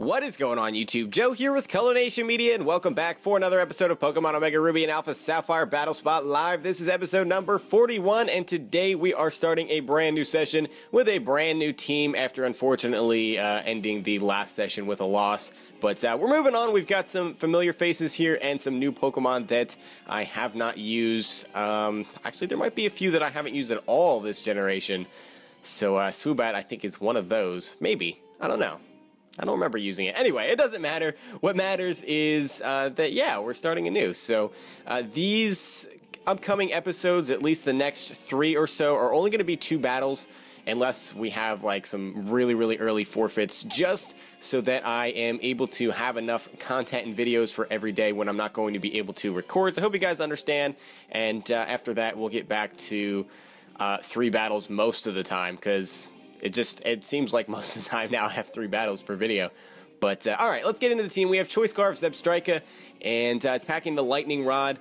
What is going on, YouTube? Joe here with Color Nation Media, and welcome back for another episode of Pokemon Omega Ruby and Alpha Sapphire Battle Spot Live. This is episode number 41, and today we are starting a brand new session with a brand new team after unfortunately ending the last session with a loss. But we're moving on. We've got some familiar faces here and some new Pokemon that I have not used. Actually, there might be a few that I haven't used at all this generation. So Swoobat, I think, is one of those. Maybe. I don't know. I don't remember using it. Anyway, it doesn't matter. What matters is that, yeah, we're starting anew. So these upcoming episodes, at least the next 3 or so, are only going to be 2 battles, unless we have like some really early forfeits, just so that I am able to have enough content and videos for every day when I'm not going to be able to record. So I hope you guys understand. And after that, we'll get back to 3 battles most of the time, because it seems like most of the time now I have 3 battles per video. But, alright, let's get into the team. We have Choice Scarf, Zebstrika, and it's packing the Lightning Rod.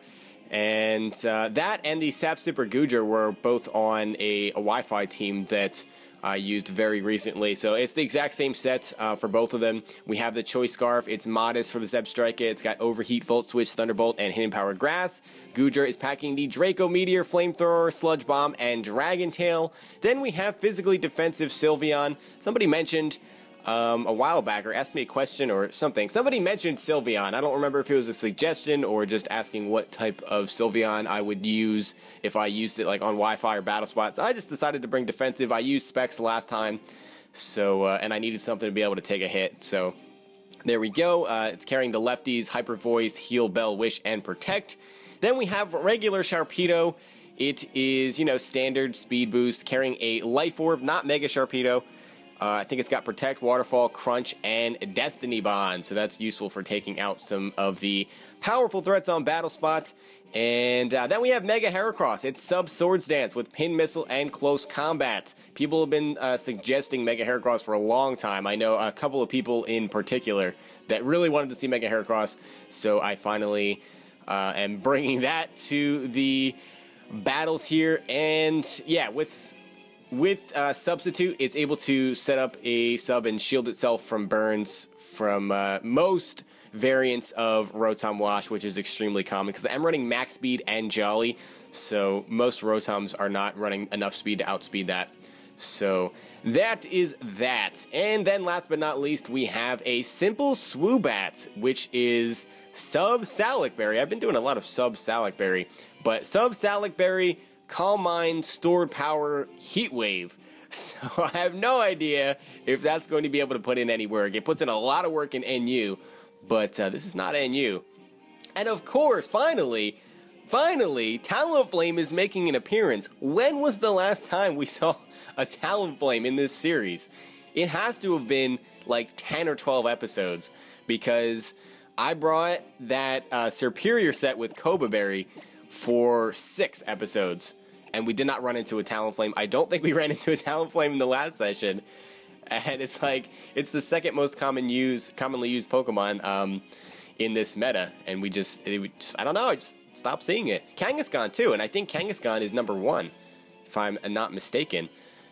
And that and the Sapphire Gujar were both on a Wi-Fi team that I used very recently. So it's the exact same set for both of them. We have the Choice Scarf. It's modest for the Zebstrika. It's got Overheat, Volt Switch, Thunderbolt, and Hidden Power Grass. Gujar is packing the Draco Meteor, Flamethrower, Sludge Bomb, and Dragon Tail. Then we have physically defensive Sylveon. Somebody mentioned a while back, or asked me a question or something. Somebody mentioned Sylveon. I don't remember if it was a suggestion or just asking what type of Sylveon I would use if I used it like on Wi-Fi or Battle Spots. I just decided to bring defensive. I used Specs last time, so and I needed something to be able to take a hit. So there we go. It's carrying the lefties: Hyper Voice, Heal, Bell, Wish, and Protect. Then we have regular Sharpedo. It is, you know, standard speed boost, carrying a Life Orb, not Mega Sharpedo. I think it's got Protect, Waterfall, Crunch, and Destiny Bond, so that's useful for taking out some of the powerful threats on battle spots. And then we have Mega Heracross. It's Sub Swords Dance with Pin Missile and Close Combat. People have been suggesting Mega Heracross for a long time. I know a couple of people in particular that really wanted to see Mega Heracross, so I finally am bringing that to the battles here. And yeah, with Substitute, it's able to set up a sub and shield itself from burns from most variants of Rotom Wash, which is extremely common, because I'm running max speed and Jolly, so most Rotoms are not running enough speed to outspeed that. So that is that. And then last but not least, we have a simple Swoobat, which is Sub Salicberry. I've been doing a lot of Sub Salicberry, but Sub Salicberry, Calm Mind, Stored Power, Heat Wave. So I have no idea if that's going to be able to put in any work. It puts in a lot of work in NU, but this is not NU. And of course, finally, Talonflame is making an appearance. When was the last time we saw a Talonflame in this series? It has to have been like 10 or 12 episodes, because I brought that Superior set with Cobra Berry for 6 episodes, and we did not run into a Talonflame. I don't think we ran into a Talonflame in the last session, and it's like, it's the second most commonly used Pokemon in this meta, and we just I don't know, I just stopped seeing it. Kangaskhan too, and I think Kangaskhan is number 1, if I'm not mistaken.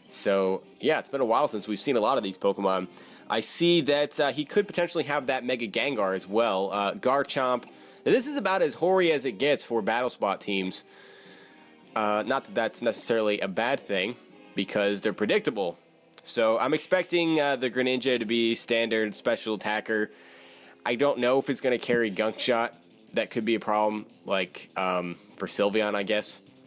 So yeah, it's been a while since we've seen a lot of these Pokemon. I see that he could potentially have that Mega Gengar as well. Garchomp. Now, this is about as hoary as it gets for battle spot teams. Not that that's necessarily a bad thing, because they're predictable. So I'm expecting the Greninja to be standard special attacker. I don't know if it's going to carry Gunk Shot. That could be a problem, like for Sylveon, I guess.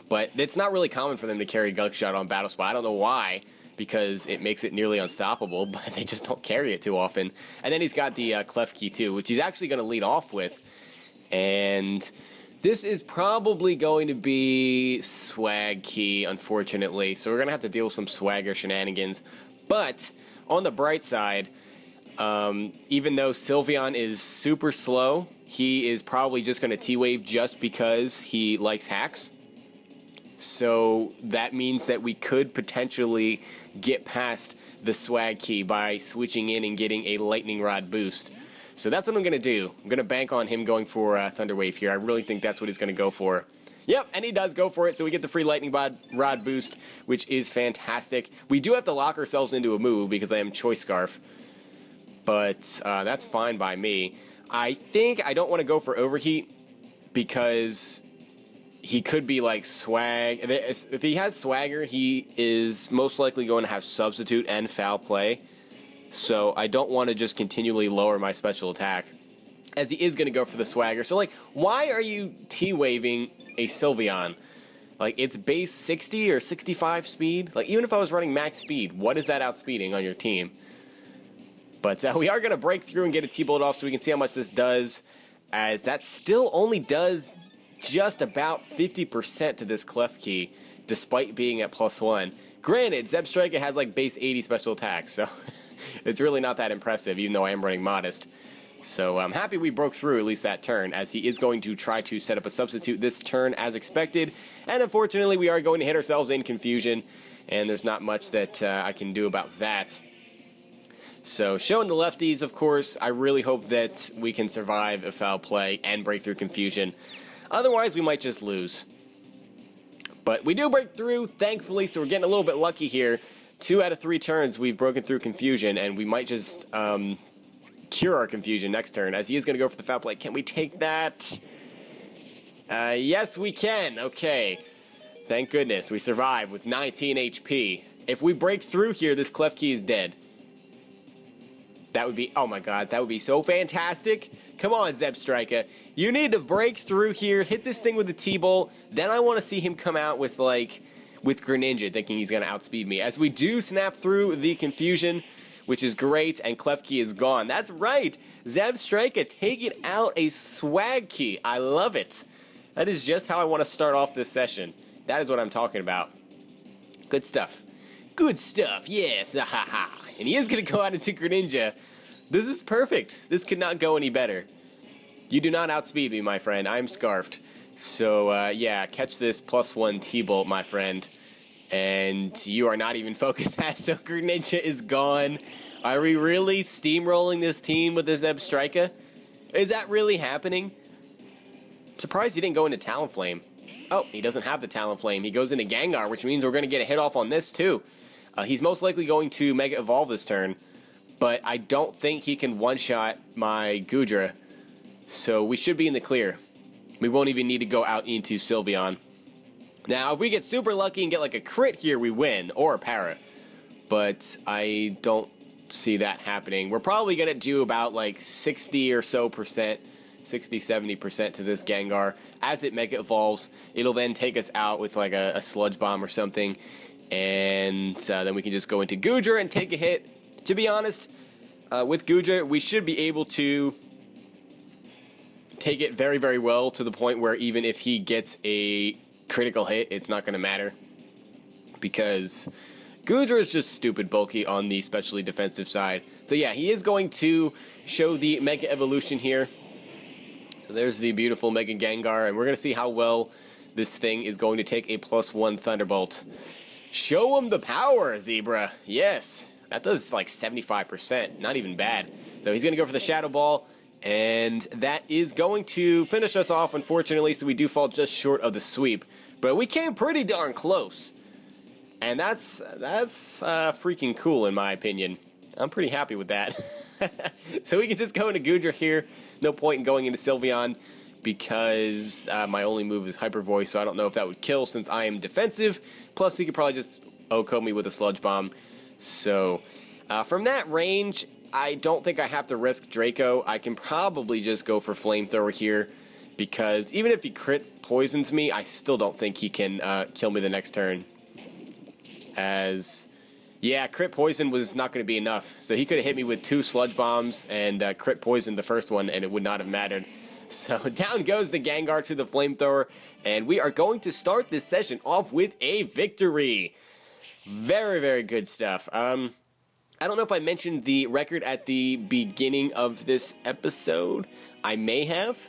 But it's not really common for them to carry Gunk Shot on battle spot. I don't know why, because it makes it nearly unstoppable, but they just don't carry it too often. And then he's got the SwagKey too, which he's actually going to lead off with. And this is probably going to be SwagKey, unfortunately. So we're going to have to deal with some swagger shenanigans. But on the bright side, even though Sylveon is super slow, he is probably just going to T-Wave just because he likes hacks. So that means that we could potentially get past the SwagKey by switching in and getting a Lightning Rod boost. So that's what I'm going to do. I'm going to bank on him going for Thunder Wave here. I really think that's what he's going to go for. Yep, and he does go for it, so we get the free Lightning Rod boost, which is fantastic. We do have to lock ourselves into a move because I am Choice Scarf. but that's fine by me. I think I don't want to go for overheat because he could be like swag. If he has swagger, he is most likely going to have substitute and foul play. So I don't want to just continually lower my special attack, as he is going to go for the swagger. So, like, why are you T-waving a Sylveon? Like, it's base 60 or 65 speed? Like, even if I was running max speed, what is that outspeeding on your team? But we are going to break through and get a T-Bolt off so we can see how much this does, as that still only does just about 50% to this SwagKey, despite being at +1. Granted, Zebstrika has, like, base 80 special attack, so it's really not that impressive, even though I am running Modest. So I'm happy we broke through at least that turn, as he is going to try to set up a substitute this turn as expected. And unfortunately, we are going to hit ourselves in confusion, and there's not much that I can do about that. So showing the lefties, of course, I really hope that we can survive a foul play and break through confusion. Otherwise, we might just lose. But we do break through, thankfully, so we're getting a little bit lucky here. 2 out of 3 turns, we've broken through confusion, and we might just cure our confusion next turn, as he is going to go for the foul play. Can we take that? Yes, we can. Okay. Thank goodness. We survive with 19 HP. If we break through here, this SwagKey is dead. That would be, oh my god, that would be so fantastic. Come on, Zebstrika. You need to break through here, hit this thing with the T-Bolt. Then I want to see him come out with, like, with Greninja, thinking he's going to outspeed me. As we do snap through the confusion, which is great, and SwagKey is gone. That's right! Zebstrika taking out a SwagKey. I love it. That is just how I want to start off this session. That is what I'm talking about. Good stuff. Good stuff, yes, ha. And he is going to go out into Greninja. This is perfect. This could not go any better. You do not outspeed me, my friend. I'm scarfed. So, yeah, catch this +1 T-Bolt, my friend. And you are not even focused at, so Greninja is gone. Are we really steamrolling this team with this Zebstrika? Is that really happening? Surprised he didn't go into Talonflame. Oh, he doesn't have the Talonflame. He goes into Gengar, which means we're going to get a hit off on this too. He's most likely going to Mega Evolve this turn, but I don't think he can one-shot my Goodra, so we should be in the clear. We won't even need to go out into Sylveon. Now, if we get super lucky and get like a crit here, we win, or a para. But I don't see that happening. We're probably going to do about like 60 or so percent, 60-70% to this Gengar. As it Mega Evolves, it'll then take us out with like a Sludge Bomb or something. And then we can just go into Goodra and take a hit. To be honest, with Goodra, we should be able to take it very, very well, to the point where even if he gets a critical hit, it's not going to matter, because Goodra is just stupid bulky on the specially defensive side. So yeah, he is going to show the Mega Evolution here. So there's the beautiful Mega Gengar, and we're going to see how well this thing is going to take a +1 Thunderbolt. Show him the power, Zebra. Yes, that does like 75%, not even bad. So he's going to go for the Shadow Ball, and that is going to finish us off, unfortunately, so we do fall just short of the sweep. But we came pretty darn close, and that's freaking cool in my opinion. I'm pretty happy with that. So we can just go into Goodra here. No point in going into Sylveon, because my only move is Hyper Voice, so I don't know if that would kill since I am defensive. Plus, he could probably just OHKO me with a Sludge Bomb. So from that range, I don't think I have to risk Draco. I can probably just go for Flamethrower here, because even if he crit poisons me, I still don't think he can kill me the next turn. As, yeah, crit poison was not going to be enough. So he could have hit me with 2 Sludge Bombs and crit poison the first one, and it would not have mattered. So down goes the Gengar to the Flamethrower, and we are going to start this session off with a victory. Very, very good stuff. I don't know if I mentioned the record at the beginning of this episode. I may have.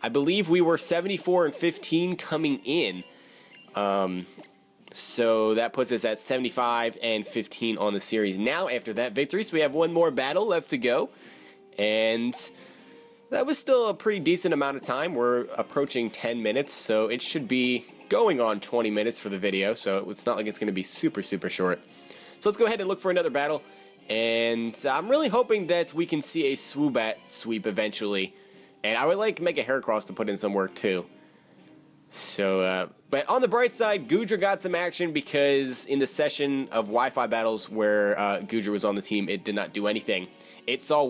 I believe we were 74-15 coming in. So that puts us at 75-15 on the series now after that victory. So we have one more battle left to go. And that was still a pretty decent amount of time. We're approaching 10 minutes, so it should be going on 20 minutes for the video. So it's not like it's going to be super, super short. So let's go ahead and look for another battle. And I'm really hoping that we can see a Swoobat sweep eventually. And I would like Mega Heracross to put in some work too. So, but on the bright side, Goodra got some action because in the session of Wi-Fi battles where Goodra was on the team, it did not do anything. It saw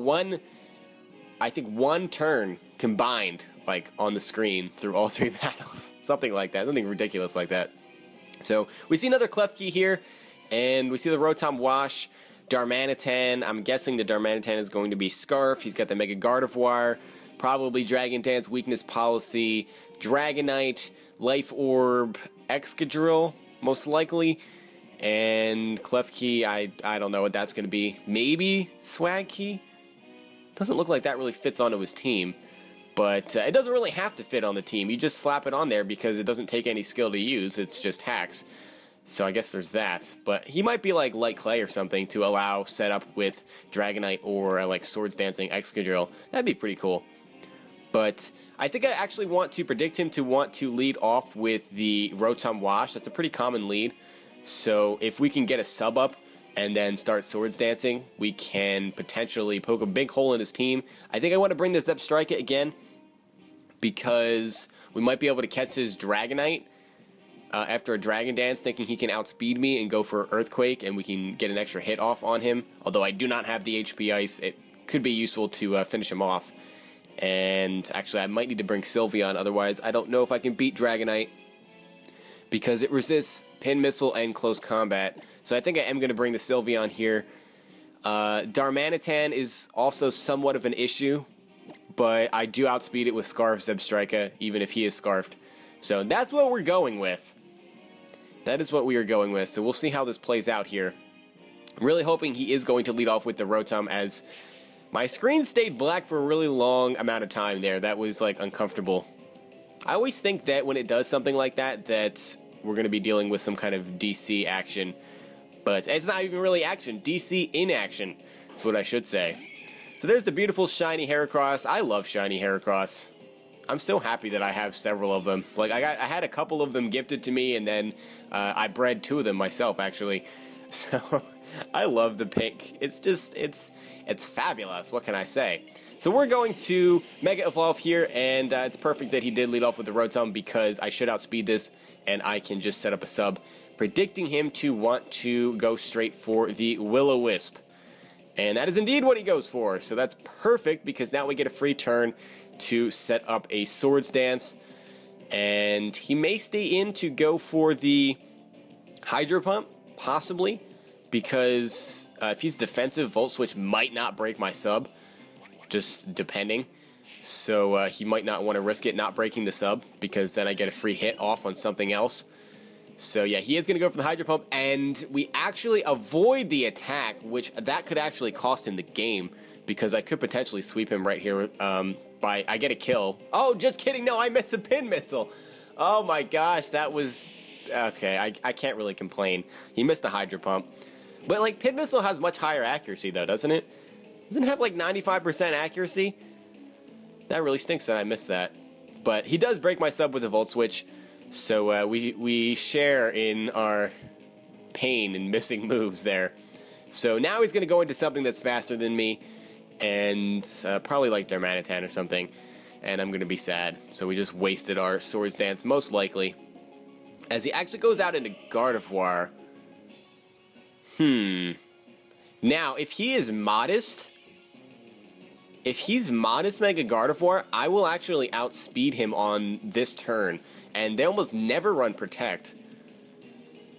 I think one turn combined, like, on the screen through all 3 battles. Something like that. Something ridiculous like that. So, we see another SwagKey here, and we see the Rotom Wash, Darmanitan. I'm guessing the Darmanitan is going to be Scarf. He's got the Mega Gardevoir, probably Dragon Dance, Weakness Policy, Dragonite, Life Orb, Excadrill, most likely. And SwagKey, I don't know what that's going to be. Maybe SwagKey? Doesn't look like that really fits onto his team. But it doesn't really have to fit on the team. You just slap it on there because it doesn't take any skill to use. It's just hacks. So I guess there's that. But he might be like Light Clay or something to allow setup with Dragonite or like Swords Dancing Excadrill. That'd be pretty cool. But I think I actually want to predict him to want to lead off with the Rotom Wash. That's a pretty common lead. So if we can get a sub up and then start Swords Dancing, we can potentially poke a big hole in his team. I think I want to bring the Zebstrika again because we might be able to catch his Dragonite after a Dragon Dance, thinking he can outspeed me and go for Earthquake, and we can get an extra hit off on him. Although I do not have the HP Ice, it could be useful to finish him off. And actually, I might need to bring Sylveon, otherwise I don't know if I can beat Dragonite because it resists Pin Missile and Close Combat. So I think I am going to bring the Sylveon here. Darmanitan is also somewhat of an issue, but I do outspeed it with Scarf Zebstrika, even if he is Scarfed. So that's what we're going with. That is what we are going with, so we'll see how this plays out here. I'm really hoping he is going to lead off with the Rotom, as my screen stayed black for a really long amount of time there. That was, like, uncomfortable. I always think that when it does something like that, that we're going to be dealing with some kind of DC action. But it's not even really action. DC inaction. That's what I should say. So there's the beautiful shiny Heracross. I love shiny Heracross. I'm so happy that I have several of them. Like, I had a couple of them gifted to me, and then I bred 2 of them myself, actually. So I love the pink. It's just, it's fabulous. What can I say? So we're going to Mega Evolve here, and it's perfect that he did lead off with the Rotom because I should outspeed this, and I can just set up a sub, predicting him to want to go straight for the Will-O-Wisp. And that is indeed what he goes for. So that's perfect because now we get a free turn to set up a Swords Dance. And he may stay in to go for the Hydro Pump, possibly, because if he's defensive, Volt Switch might not break my sub, just depending. So he might not want to risk it not breaking the sub because then I get a free hit off on something else. So yeah, he is going to go for the Hydro Pump, and we actually avoid the attack, which that could actually cost him the game, because I could potentially sweep him right here I get a kill. Oh, just kidding, no, I missed a Pin Missile. Oh my gosh, that was, okay, I can't really complain. He missed the Hydro Pump. But like, Pin Missile has much higher accuracy though, doesn't it? Doesn't it have like 95% accuracy? That really stinks that I missed that. But he does break my sub with a Volt Switch. So we share in our pain and missing moves there. So now he's going to go into something that's faster than me, and probably like Darmanitan or something, and I'm going to be sad. So we just wasted our Swords Dance, most likely. As he actually goes out into Gardevoir. Now, if he is modest, Mega Gardevoir, I will actually outspeed him on this turn. And they almost never run Protect.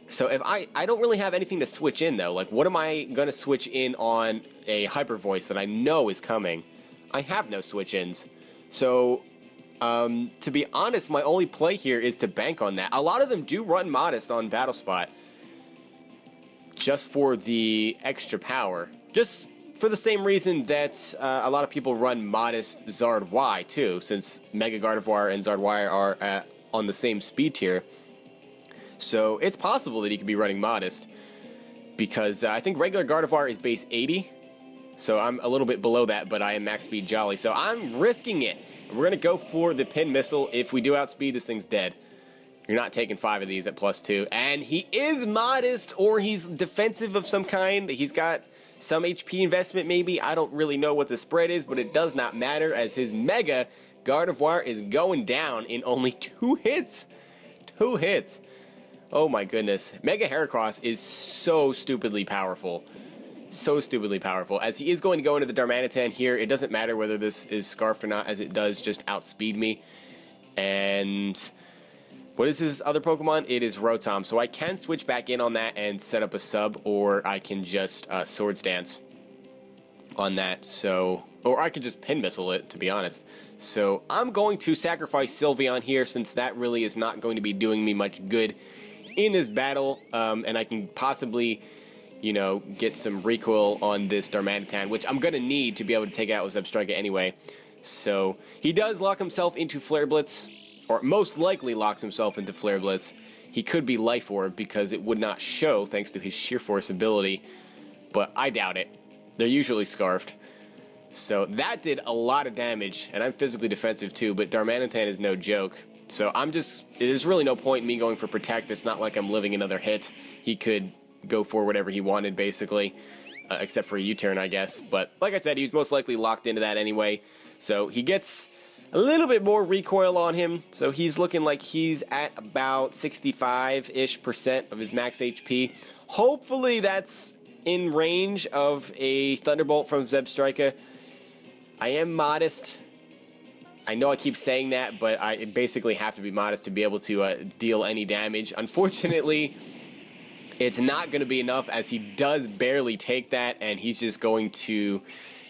So if I don't really have anything to switch in though. Like, what am I going to switch in on a Hyper Voice that I know is coming? I have no switch-ins. So, to be honest, my only play here is to bank on that. A lot of them do run Modest on Battle Spot, just for the extra power. Just for the same reason that a lot of people run Modest Zard Y too, since Mega Gardevoir and Zard Y are on the same speed tier. So it's possible that he could be running Modest, because I think regular Gardevoir is base 80, so I'm a little bit below that, but I am max speed Jolly, so I'm risking it. We're going to go for the Pin Missile. If we do outspeed, this thing's dead. You're not taking 5 of these at +2, and he is Modest, or he's defensive of some kind. He's got some HP investment maybe. I don't really know what the spread is, but it does not matter as his Mega Gardevoir is going down in only 2 hits. 2 hits. Oh my goodness. Mega Heracross is so stupidly powerful. So stupidly powerful. As he is going to go into the Darmanitan here, it doesn't matter whether this is Scarfed or not, as it does just outspeed me. And what is his other Pokemon? It is Rotom. So I can switch back in on that and set up a sub, or I can just Swords Dance on that. So, or I could just Pin Missile it, to be honest. So I'm going to sacrifice Sylveon here, since that really is not going to be doing me much good in this battle, and I can possibly, you know, get some recoil on this Darmanitan, which I'm going to need to be able to take it out with Zebstrika anyway. So he does lock himself into Flare Blitz, or most likely locks himself into Flare Blitz. He could be Life Orb because it would not show thanks to his Sheer Force ability, but I doubt it. They're usually Scarfed. So that did a lot of damage, and I'm physically defensive too, but Darmanitan is no joke. So there's really no point in me going for Protect. It's not like I'm living another hit. He could go for whatever he wanted, basically, except for a U-turn, I guess. But like I said, he was most likely locked into that anyway. So he gets a little bit more recoil on him. So he's looking like he's at about 65-ish% of his max HP. Hopefully that's in range of a Thunderbolt from Zebstrika. I am modest. I know I keep saying that, but I basically have to be modest to be able to deal any damage. Unfortunately, it's not going to be enough, as he does barely take that, and he's just going to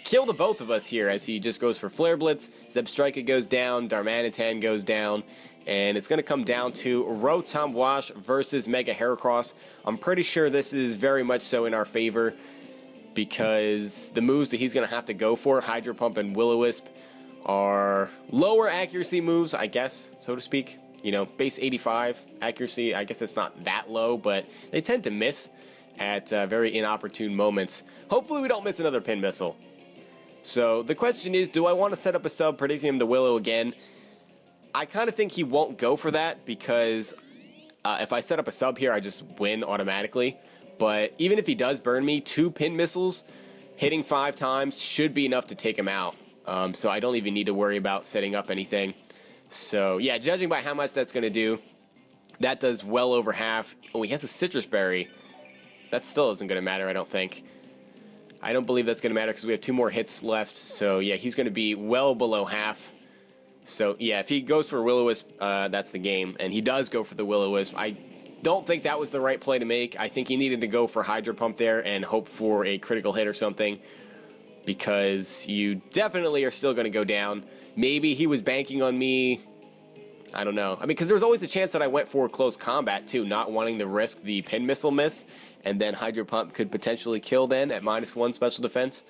kill the both of us here as he just goes for Flare Blitz. Zebstrika goes down, Darmanitan goes down, and it's going to come down to Rotom Wash versus Mega Heracross. I'm pretty sure this is very much so in our favor, because the moves that he's going to have to go for, Hydro Pump and Will-O-Wisp, are lower accuracy moves, I guess, so to speak. You know, base 85 accuracy, I guess it's not that low, but they tend to miss at very inopportune moments. Hopefully we don't miss another Pin Missile. So the question is, do I want to set up a sub predicting him to Willow again? I kind of think he won't go for that, because if I set up a sub here, I just win automatically. But even if he does burn me, 2 Pin Missiles hitting 5 times should be enough to take him out. So I don't even need to worry about setting up anything. So yeah, judging by how much that's going to do, that does well over half. Oh, he has a Citrus Berry. That still isn't going to matter, I don't think. I don't believe that's going to matter because we have 2 more hits left. So yeah, he's going to be well below half. So yeah, if he goes for Will-O-Wisp, that's the game. And he does go for the Will-O-Wisp. I don't think that was the right play to make. I think he needed to go for Hydro Pump there and hope for a critical hit or something, because you definitely are still going to go down. Maybe he was banking on me. I don't know. I mean, because there was always a chance that I went for close combat, too, not wanting to risk the Pin Missile miss, and then Hydro Pump could potentially kill then at -1 special defense.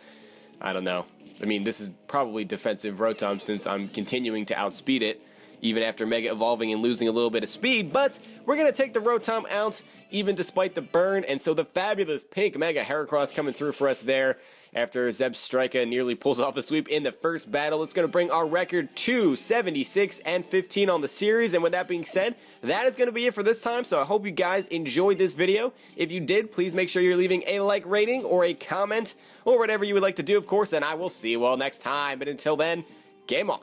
I don't know. I mean, this is probably defensive Rotom, since I'm continuing to outspeed it, even after Mega Evolving and losing a little bit of speed, but we're going to take the Rotom out, even despite the burn, and so the fabulous pink Mega Heracross coming through for us there, after Zebstrika nearly pulls off the sweep in the first battle. It's going to bring our record to 76-15 on the series, and with that being said, that is going to be it for this time, so I hope you guys enjoyed this video. If you did, please make sure you're leaving a like rating or a comment, or whatever you would like to do, of course, and I will see you all next time, but until then, game on.